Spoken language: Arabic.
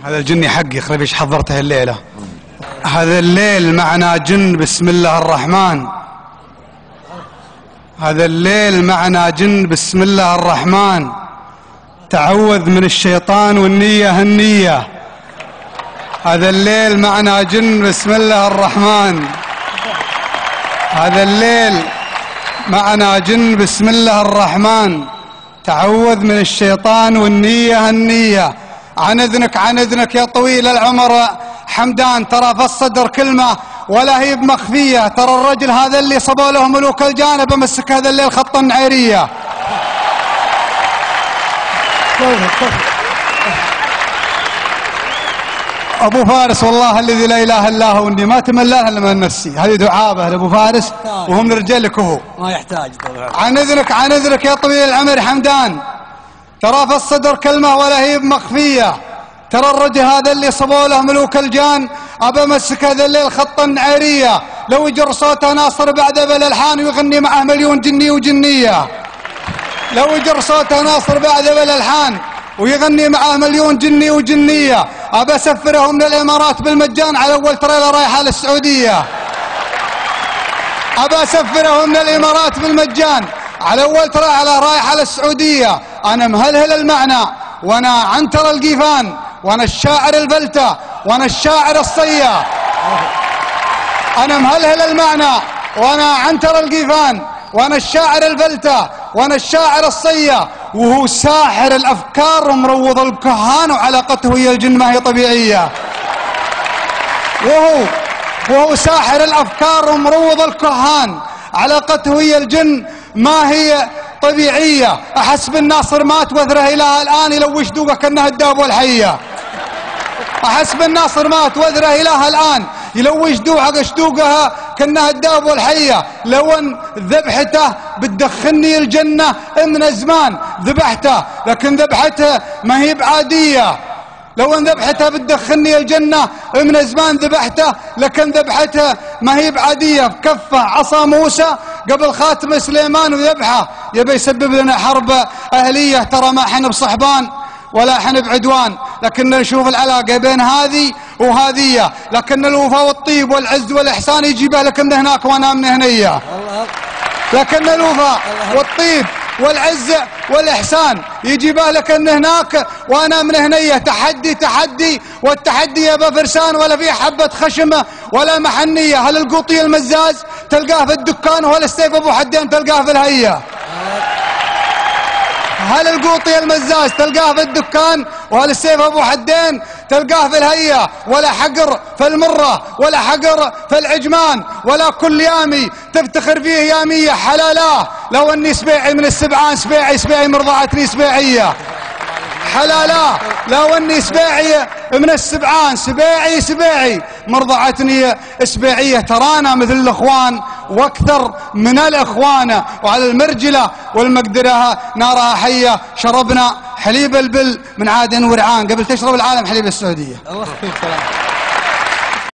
هذا الجني حقي خريب ايش حضرته الليلة. هذا الليل معنا جن بسم الله الرحمن. هذا الليل معنا جن بسم الله الرحمن. تعوذ من الشيطان والنية النية. هذا الليل معنا جن بسم الله الرحمن. هذا الليل معنا جن بسم الله الرحمن. تعوذ من الشيطان والنية النية. عن اذنك يا طويل العمر حمدان، ترى في الصدر كلمة ولا هي بمخفية. ترى الرجل هذا اللي صبوا له ملوك الجانب امسك هذا الليل خط النعيرية. ابو فارس والله الذي لا اله الا هو اني ما تملى لها الا من نفسي. هذه دعابه لابو فارس وهم رجالك هو ما يحتاج. عن اذنك يا طويل العمر حمدان، ترى في الصدر كلمه ولا هي بمخفيه. ترى الرجل هذا اللي صبوا له ملوك الجان ابى امسك هذا الليل خط النعيريه. لو يجر صوته ناصر بعد بالالحان ويغني معه مليون جني وجنيه. لو يجر صوته ناصر بعد بالالحان ويغني معه مليون جني وجنيه. ابى اسفره من الامارات بالمجان على اول تريلا رايحه للسعوديه. ابى اسفره من الامارات بالمجان على اول تريلا رايحه للسعوديه. انا مهلهل المعنى وانا عنتر القيفان وانا الشاعر الفلته وانا الشاعر الصيه. انا مهلهل المعنى وانا عنتر القيفان وانا الشاعر الفلته وانا الشاعر الصيه. وهو ساحر الافكار ومروض الكهان وعلاقته ويا الجن ما هي طبيعيه. وهو ساحر الافكار ومروض الكهان علاقته ويا الجن ما هي طبيعيه. احسب الناصر مات وذره اله الان يلوش دوقه كانها الداب والحيه. احسب الناصر مات وذره اله الان يلوش دوقها كانها الداب والحيه. لو ان ذبحته بتدخلني الجنه من زمان ذبحته، لكن ذبحته ما هي بعاديه. لو ان ذبحته بتدخلني الجنه من زمان ذبحته، لكن ذبحته ما هي بعاديه. بكفه عصا موسى قبل خاتم سليمان وذبحه يبي يسبب لنا حرب اهليه. ترى ما احنا بصحبان ولا احنا بعدوان، لكن نشوف العلاقه بين هذه وهذيه. لكن الوفا والطيب والعز والاحسان يجيبه لك من هناك وانا من هنيه. لكن الوفا والطيب والعز والإحسان يجيبه لك من هناك وأنا من هنية. تحدي والتحدي يا بفرسان ولا في حبة خشمة ولا محنية. هل القوطي المزاز تلقاه في الدكان ولا السيف أبو حدين تلقاه في الهية؟ هل القوطي المزاز تلقاه في الدكان وهل السيف ابو حدين تلقاه في الهية؟ ولا حقر في المرة ولا حقر في العجمان ولا كل يامي تفتخر فيه يامية. حلالاه لو اني سبيعي من السبعان سبيعي مرضعتني سبيعية. حلالاه لو اني سبيعي من السبعان سبيعي مرضعتني سبيعية. ترانا مثل الاخوان واكثر من الاخوان، وعلى المرجله والمقدره نارها حيه. شربنا حليب البل من عادن ورعان قبل تشرب العالم حليب السعوديه.